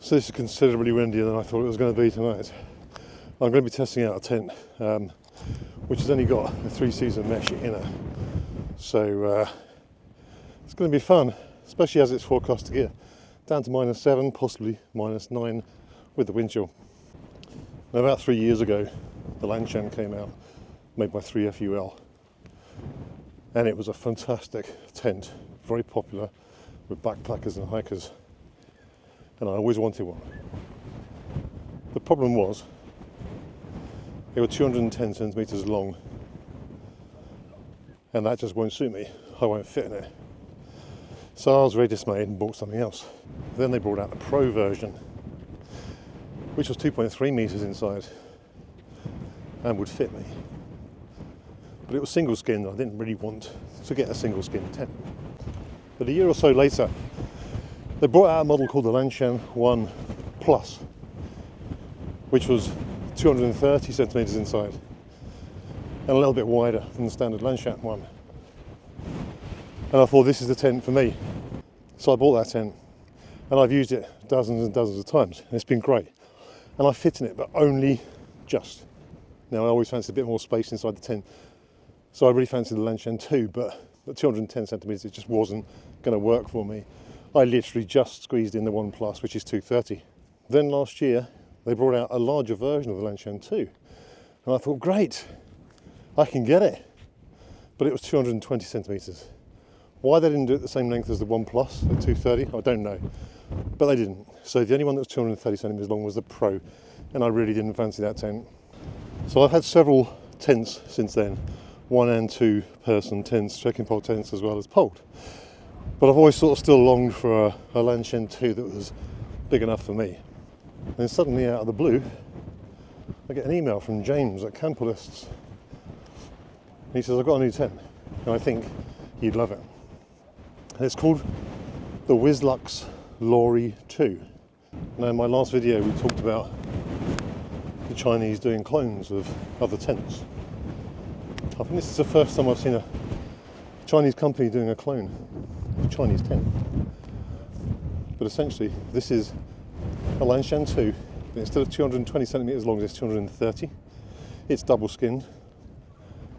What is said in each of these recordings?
So this is considerably windier than I thought it was going to be tonight. I'm going to be testing out a tent which has only got a 3-season mesh in it. So it's going to be fun, especially as it's forecast to get down to -7, possibly -9 with the wind chill. Now, about 3 years ago, the Lanshan came out, made by 3FUL, and it was a fantastic tent, very popular with backpackers and hikers, and I always wanted one. The problem was, they were 210 centimetres long, and that just won't suit me. I won't fit in it. So I was very dismayed and bought something else. Then they brought out the Pro version, which was 2.3 metres inside and would fit me. But it was single skin, I didn't really want to get a single skin tent. But a year or so later, they brought out a model called the Lanshan 1 Plus, which was 230 centimetres inside and a little bit wider than the standard Lanshan 1. And I thought, this is the tent for me. So I bought that tent, and I've used it dozens and dozens of times, and it's been great. And I fit in it, but only just. Now, I always fancied a bit more space inside the tent, so I really fancied the Lanshan 2, but at 210 centimetres it just wasn't going to work for me. I literally just squeezed in the 1 Plus, which is 230. Then last year, they brought out a larger version of the Lanshan 2, and I thought, great, I can get it. But it was 220 centimetres. Why they didn't do it the same length as the 1 Plus at 230, I don't know, but they didn't. So the only one that was 230 centimetres long was the Pro, and I really didn't fancy that tent. So I've had several tents since then, 1 and 2 person tents, trekking pole tents as well as poled. But I've always sort of still longed for a Lanshan 2 that was big enough for me. And then suddenly out of the blue, I get an email from James at Camperlists. He says, I've got a new tent, and I think you'd love it. And it's called the Whislux Loary 2. Now, in my last video, we talked about the Chinese doing clones of other tents. I think this is the first time I've seen a Chinese company doing a clone of a Chinese tent. But essentially, this is a Lanshan 2, but instead of 220 centimetres long, it's 230. It's double skinned.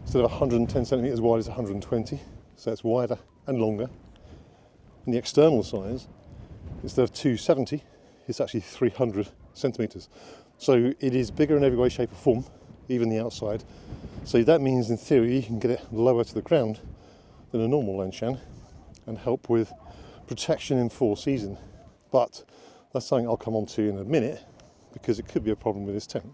Instead of 110 centimetres wide, it's 120, so it's wider and longer. And the external size, instead of 270, it's actually 300 centimetres. So it is bigger in every way, shape or form, even the outside. So that means, in theory, you can get it lower to the ground than a normal Lanshan and help with protection in 4 season. But that's something I'll come on to in a minute, because it could be a problem with this tent.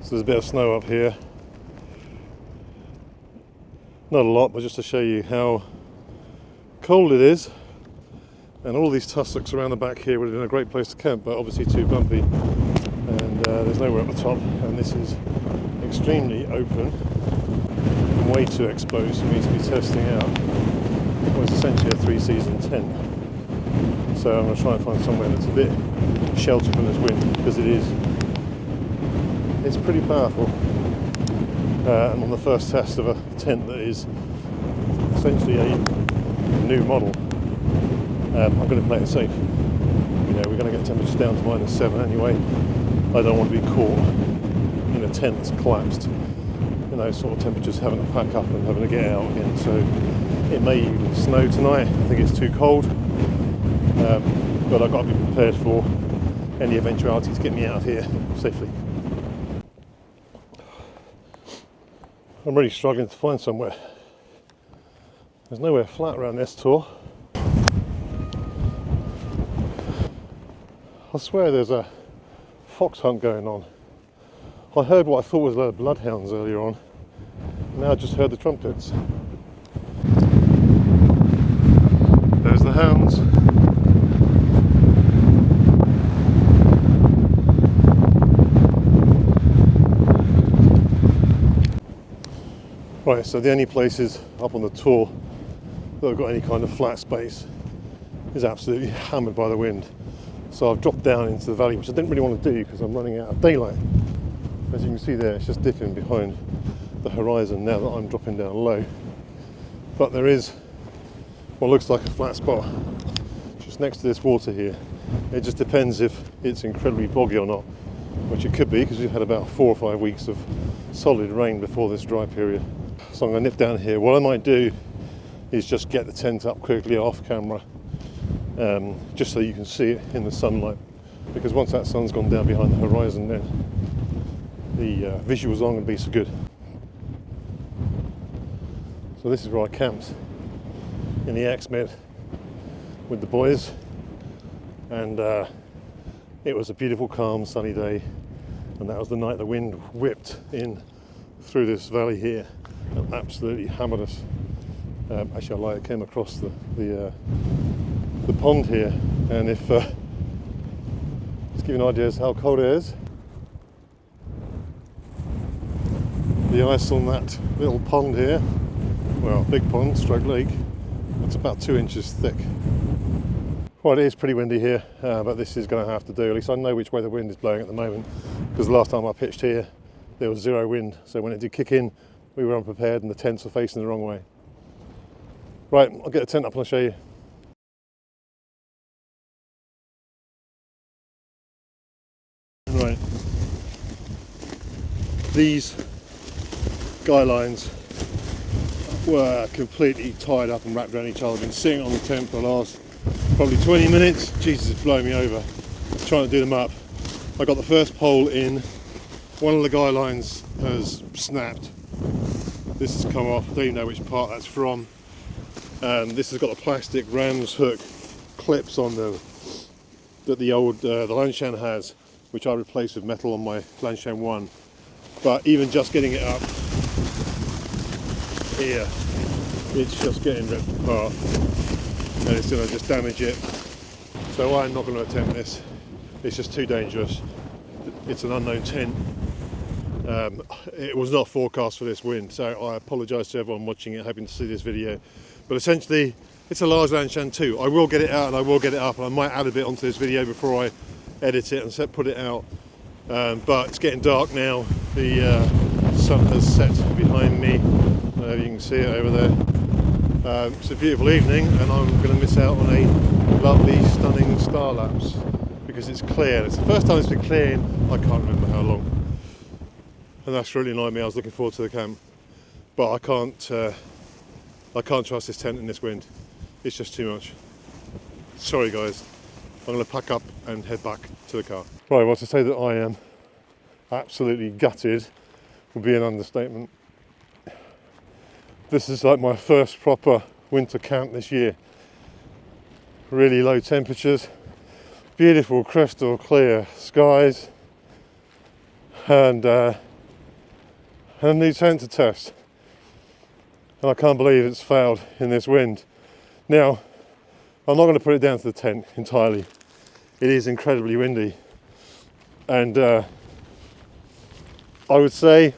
So there's a bit of snow up here. Not a lot, but just to show you how cold it is. And all these tussocks around the back here would have been a great place to camp, but obviously too bumpy. And there's nowhere at the top, and this is extremely open and way too exposed for me to be testing out what's essentially a 3-season tent. So I'm going to try and find somewhere that's a bit sheltered from this wind, because it's pretty powerful. And on the first test of a tent that is essentially a new model, I'm going to play it safe. You know, we're going to get temperatures down to -7 anyway. I don't want to be caught in a tent that's collapsed. You know, sort of temperatures, having to pack up and having to get out again. So it may even snow tonight. I think it's too cold, but I've got to be prepared for any eventuality to get me out of here safely. I'm really struggling to find somewhere. There's nowhere flat around this tour. I swear there's a fox hunt going on. I heard what I thought was a load of bloodhounds earlier on. Now I just heard the trumpets. There's the hounds. Right, so the only places up on the tour that have got any kind of flat space is absolutely hammered by the wind. So I've dropped down into the valley, which I didn't really want to do because I'm running out of daylight. As you can see there, it's just dipping behind the horizon now that I'm dropping down low. But there is what looks like a flat spot just next to this water here. It just depends if it's incredibly boggy or not, which it could be because we've had about 4 or 5 weeks of solid rain before this dry period. So I'm going to nip down here. What I might do is just get the tent up quickly off camera, just so you can see it in the sunlight, because once that sun's gone down behind the horizon, then the visuals aren't going to be so good. So this is where I camped in the X-Med with the boys, and it was a beautiful, calm, sunny day, and that was the night the wind whipped in through this valley here and absolutely hammered us. Actually, I came across the pond here, and if let's give you an idea of how cold it is. The ice on that little pond here, well, big pond, stroke lake, it's about 2 inches thick. Well, it is pretty windy here, but this is going to have to do. At least I know which way the wind is blowing at the moment, because the last time I pitched here there was zero wind, so when it did kick in we were unprepared and the tents were facing the wrong way. Right, I'll get the tent up and I'll show you. Right, these guy lines were completely tied up and wrapped around each other. I've been sitting on the tent for the last probably 20 minutes. Jesus, it's blowing me over trying to do them up. I got the first pole in, one of the guy lines has snapped. This has come off, I don't even know which part that's from. This has got the plastic ram's hook clips on them that the old the Lanshan has, which I replaced with metal on my Lanshan 1. But even just getting it up here, it's just getting ripped apart, and it's going to just damage it. So I'm not going to attempt this. It's just too dangerous. It's an unknown tent. It was not forecast for this wind, so I apologise to everyone watching it, hoping to see this video. But essentially, it's a large Lanshan 2. I will get it out and I will get it up, and I might add a bit onto this video before I edit it and put it out. But it's getting dark now. The sun has set behind me. You can see it over there. It's a beautiful evening, and I'm going to miss out on a lovely, stunning star lapse because it's clear. It's the first time it's been clear in I can't remember how long. And that's really annoyed me. I was looking forward to the camp, but I can't trust this tent in this wind. It's just too much. Sorry guys, I'm going to pack up and head back to the car. Right, well, to say that I am absolutely gutted would be an understatement. This is like my first proper winter camp this year. Really low temperatures, beautiful crystal clear skies, and a new tent to test. And I can't believe it's failed in this wind. Now, I'm not going to put it down to the tent entirely. It is incredibly windy, and I would say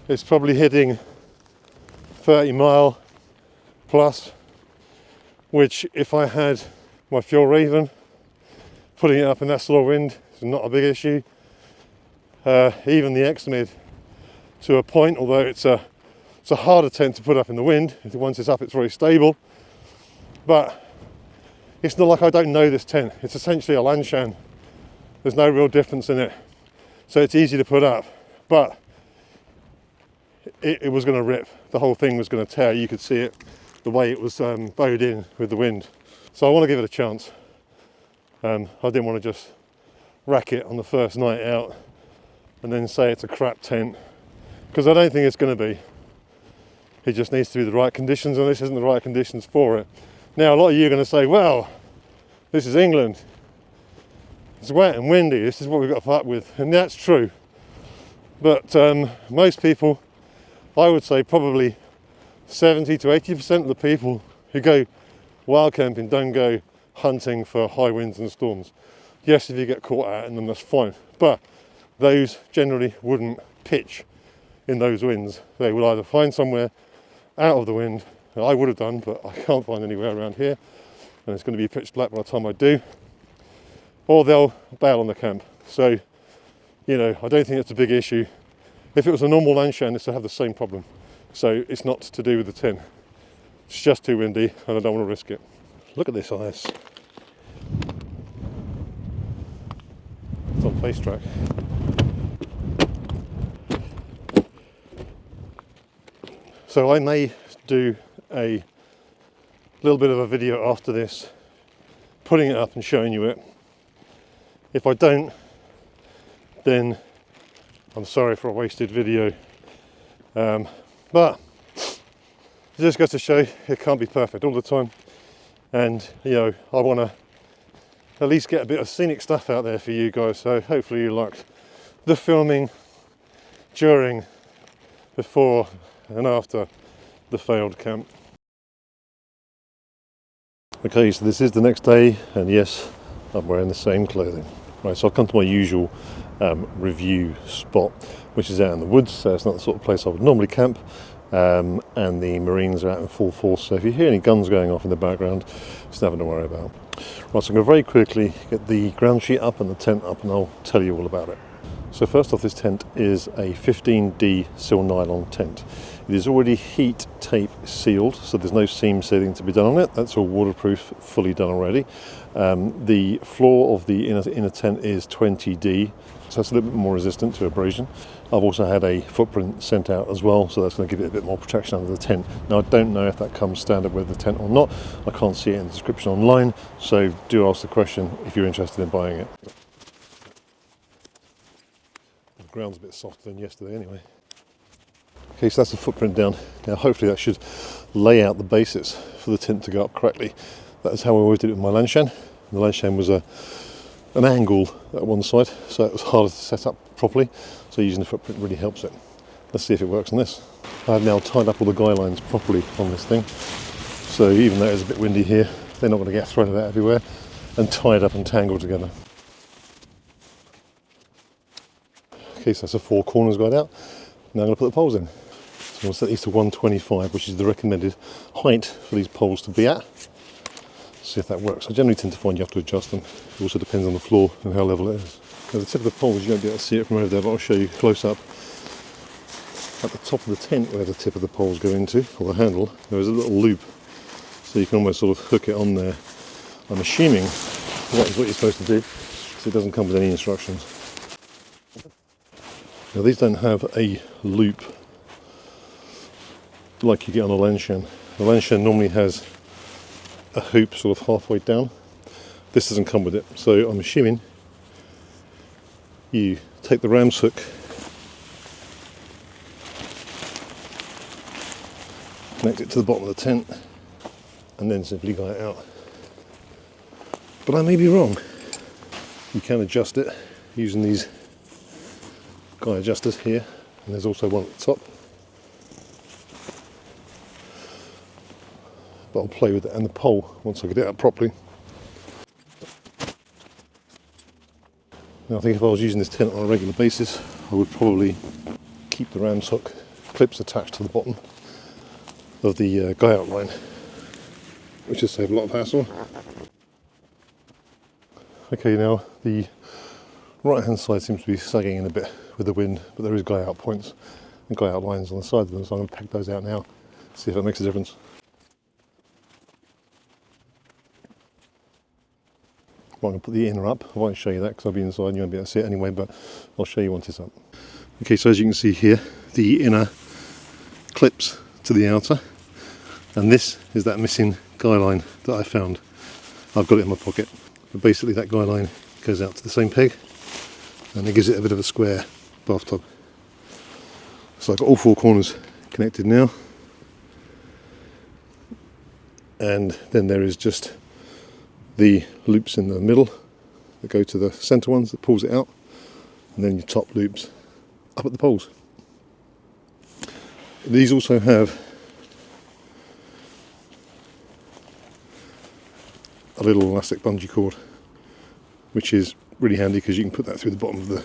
it's probably hitting 30 mile plus, which if I had my Fuel Raven, putting it up in that sort of wind is not a big issue. Even the X-Mid to a point, although it's a harder tent to put up in the wind. Once it's up, it's very stable, but it's not like I don't know this tent. It's essentially a Lanshan There's no real difference in it. So it's easy to put up, but it was going to rip. The whole thing was going to tear. You could see it, the way it was bowed in with the wind. So I want to give it a chance. I didn't want to just rack it on the first night out and then say it's a crap tent, because I don't think it's going to be. It just needs to be the right conditions, and this isn't the right conditions for it. Now, a lot of you are going to say, well, this is England. It's wet and windy. This is what we've got to put up with. And that's true. But most people, I would say probably 70 to 80% of the people who go wild camping don't go hunting for high winds and storms. Yes, if you get caught out in them, that's fine. But those generally wouldn't pitch in those winds. They will either find somewhere out of the wind, I would have done, but I can't find anywhere around here, and it's going to be pitch black by the time I do, or they'll bail on the camp. So, you know, I don't think it's a big issue. If it was a normal Lanshan, this would have the same problem. So it's not to do with the tin. It's just too windy, and I don't want to risk it. Look at this ice. It's on face track. So I may do a little bit of a video after this, putting it up and showing you it. If I don't, then I'm sorry for a wasted video. But it just goes to show it can't be perfect all the time. And, you know, I want to at least get a bit of scenic stuff out there for you guys. So hopefully you liked the filming during, before and after the failed camp. Okay, so this is the next day, and yes, I'm wearing the same clothing. Right, so I've come to my usual review spot, which is out in the woods. So it's not the sort of place I would normally camp, and the Marines are out in full force. So if you hear any guns going off in the background, it's nothing to worry about. Right, so I'm going to very quickly get the ground sheet up and the tent up, and I'll tell you all about it. So first off, this tent is a 15D sil nylon tent. It is already heat tape sealed, so there's no seam sealing to be done on it. That's all waterproof, fully done already. The floor of the inner tent is 20D, so that's a little bit more resistant to abrasion. I've also had a footprint sent out as well, so that's going to give it a bit more protection under the tent. Now, I don't know if that comes standard with the tent or not. I can't see it in the description online, so do ask the question if you're interested in buying it. The ground's a bit softer than yesterday anyway. Okay, so that's the footprint down. Now hopefully that should lay out the basis for the tent to go up correctly. That is how I always did it with my Lanshan. The Lanshan was an angle at one side, so it was harder to set up properly. So using the footprint really helps it. Let's see if it works on this. I've now tied up all the guy lines properly on this thing. So even though it's a bit windy here, they're not going to get thrown about everywhere, and tied up and tangled together. Okay, so that's the four corners guide out. Now I'm going to put the poles in. So I'll set these to 125, which is the recommended height for these poles to be at. See if that works. I generally tend to find you have to adjust them. It also depends on the floor and how level it is. Now the tip of the poles, you won't be able to see it from over there, but I'll show you close up. At the top of the tent where the tip of the poles go into, or the handle, there is a little loop. So you can almost sort of hook it on there. I'm assuming that is what you're supposed to do, because it doesn't come with any instructions. Now these don't have a loop like you get on a Lanshan. The Lanshan normally has a hoop sort of halfway down. This doesn't come with it, so I'm assuming you take the ram's hook, connect it to the bottom of the tent, and then simply guy it out. But I may be wrong. You can adjust it using these guy adjusters here, and there's also one at the top. But I'll play with it and the pole once I get it up properly. Now I think if I was using this tent on a regular basis, I would probably keep the ram's hook clips attached to the bottom of the guy out line, which would save a lot of hassle. Okay, now the right hand side seems to be sagging in a bit with the wind, but there is guy out points and guy out lines on the side of them, so I'm going to peg those out now, see if that makes a difference. I'm going to put the inner up. I won't show you that because I'll be inside and you won't be able to see it anyway, but I'll show you once it's up. Okay, so as you can see here, the inner clips to the outer, and this is that missing guy line that I found. I've got it in my pocket, but basically that guy line goes out to the same peg and it gives it a bit of a square bathtub. So I've got all four corners connected now, and then there is just the loops in the middle that go to the centre ones that pulls it out, and then your top loops up at the poles. These also have a little elastic bungee cord, which is really handy because you can put that through the bottom of the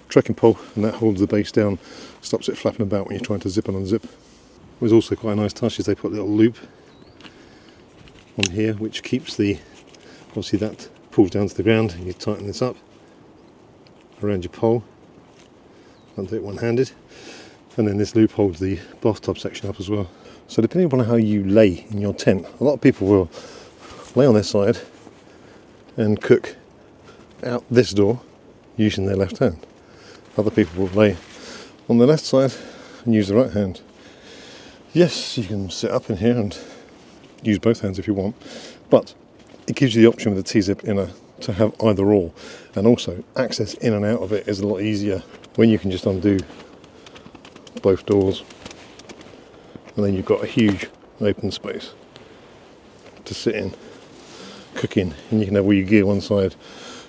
trekking pole and that holds the base down, stops it flapping about when you're trying to zip and unzip. There's also quite a nice touch is they put a little loop on here which keeps the, obviously that pulls down to the ground, and you tighten this up around your pole, can't do it one-handed, and then this loop holds the bathtub section up as well. So depending upon how you lay in your tent, a lot of people will lay on their side and cook out this door using their left hand. Other people will lay on the left side and use the right hand. Yes, you can sit up in here and use both hands if you want, but it gives you the option with the T-zip inner to have either or, and also access in and out of it is a lot easier when you can just undo both doors, and then you've got a huge open space to sit in, cooking, and you can have all your gear one side,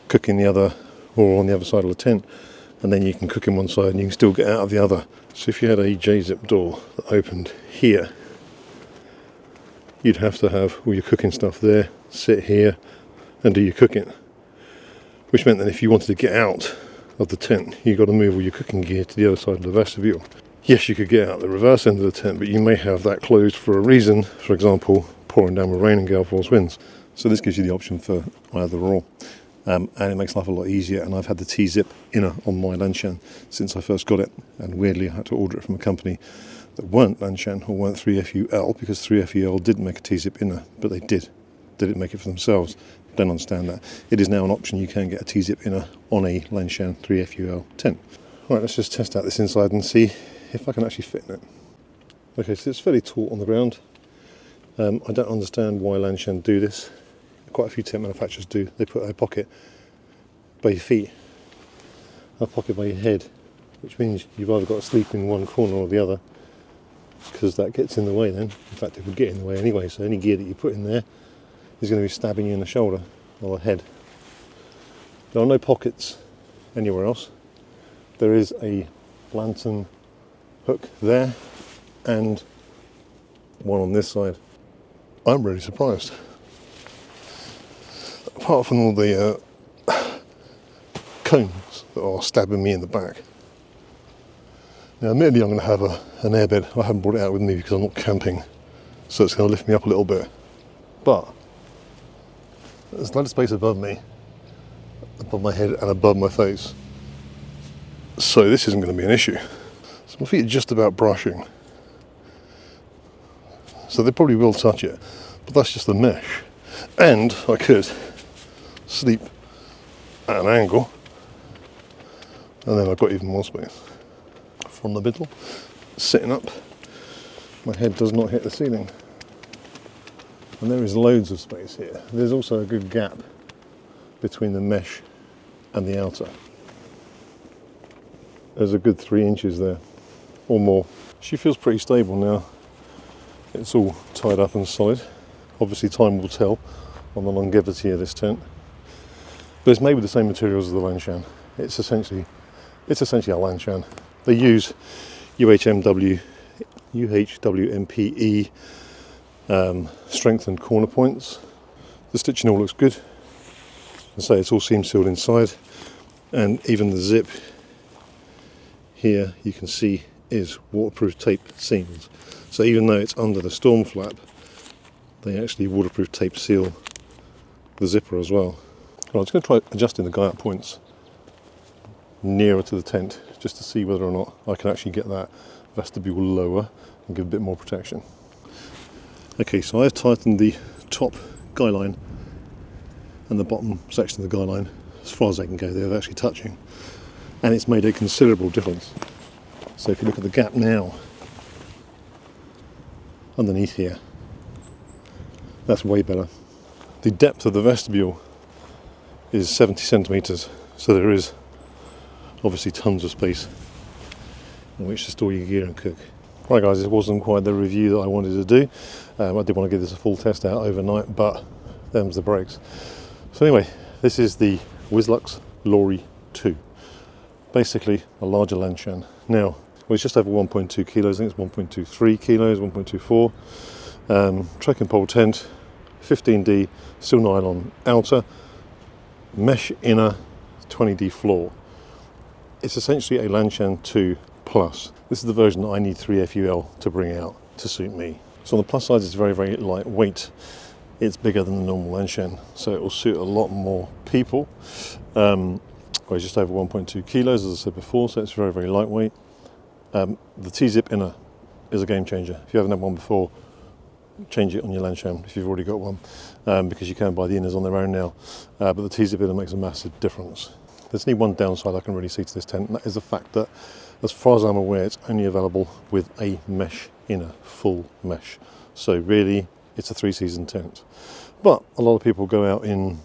cooking the other, or on the other side of the tent, and then you can cook in one side and you can still get out of the other. So if you had a J-zip door that opened here, you'd have to have all your cooking stuff there, sit here and do your cooking, which meant that if you wanted to get out of the tent, you've got to move all your cooking gear to the other side of the vestibule. Yes, you could get out the reverse end of the tent, but you may have that closed for a reason, for example, pouring down with rain and gale force winds. So this gives you the option for either or. And it makes life a lot easier, and I've had the T-zip inner on my Lanshan since I first got it, and weirdly I had to order it from a company that weren't Lanshan or weren't 3FUL, because 3FUL didn't make a T-zip inner, but they didn't make it for themselves. Don't understand that. It is now an option, you can get a T-zip inner on a Lanshan 3FUL tent. Right, let's just test out this inside and see if I can actually fit in it. Okay, so it's fairly taut on the ground. I don't understand why Lanshan do this. Quite a few tent manufacturers do. They put a pocket by your feet, a pocket by your head, which means you've either got to sleep in one corner or the other, because that gets in the way then. In fact, it would get in the way anyway, so any gear that you put in there is going to be stabbing you in the shoulder or the head. There are no pockets anywhere else. There is a lantern hook there and one on this side. I'm really surprised. Apart from all the cones that are stabbing me in the back. Now admittedly I'm going to have an airbed. I haven't brought it out with me because I'm not camping, so it's going to lift me up a little bit. But there's a lot of space above me, above my head and above my face. So this isn't going to be an issue. So my feet are just about brushing. So they probably will touch it, but that's just the mesh. And I could sleep at an angle, and then I've got even more space. From the middle, sitting up, my head does not hit the ceiling. And there is loads of space here. There's also a good gap between the mesh and the outer. There's a good 3 inches there, or more. She feels pretty stable now. It's all tied up and solid. Obviously time will tell on the longevity of this tent. But it's made with the same materials as the Lanshan. It's essentially a Lanshan. They use UHMWMPE strengthened corner points. The stitching all looks good. I say it's all seam sealed inside, and even the zip here you can see is waterproof tape seams. So even though it's under the storm flap, they actually waterproof tape seal the zipper as well. I'm just going to try adjusting the guy-up points nearer to the tent just to see whether or not I can actually get that vestibule lower and give a bit more protection. Okay, so I've tightened the top guy line and the bottom section of the guy line, as far as they can go, they're actually touching, and it's made a considerable difference. So if you look at the gap now underneath here, that's way better. The depth of the vestibule is 70 centimetres, so there is obviously tons of space in which to store your gear and cook. Right guys, this wasn't quite the review that I wanted to do. I did want to give this a full test out overnight, but them's the breaks. So anyway, this is the Whislux Loary 2. Basically a larger Lanshan. Now, well, it's just over 1.2 kilos, I think it's 1.23 kilos, 1.24. Trekking pole tent, 15D, steel nylon outer, mesh inner, 20D floor. It's essentially a Lanshan 2 Plus. This is the version that I need 3FUL to bring out to suit me. So on the plus side, it's very, very lightweight. It's bigger than the normal Lanshan, so it will suit a lot more people. Weighs just over 1.2 kilos, as I said before, so it's very, very lightweight. The T-zip inner is a game changer. If you haven't had one before, change it on your Lanshan if you've already got one, because you can buy the inners on their own now, but the T-zip inner makes a massive difference. There's only one downside I can really see to this tent, and that is the fact that, as far as I'm aware, it's only available with a mesh inner, full mesh. So really, it's a 3-season tent. But a lot of people go out in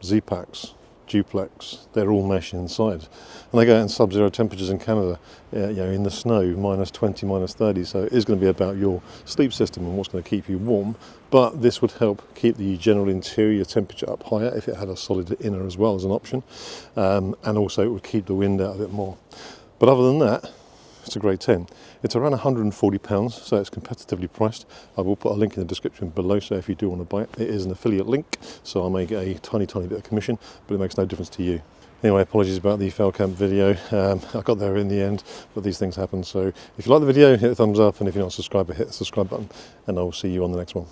Z-packs, duplex, they're all mesh inside. And they go out in sub-zero temperatures in Canada, in the snow, minus 20, minus 30. So it is going to be about your sleep system and what's going to keep you warm. But this would help keep the general interior temperature up higher if it had a solid inner as well as an option. And also it would keep the wind out a bit more. But other than that, it's a great tent. It's around £140, so it's competitively priced. I will put a link in the description below, so if you do want to buy it, it is an affiliate link, so I'll make a tiny bit of commission, but it makes no difference to you. Anyway, apologies about the fail camp video. I got there in the end, but these things happen. So if you like the video, hit the thumbs up, and if you're not a subscriber, hit the subscribe button, and I will see you on the next one.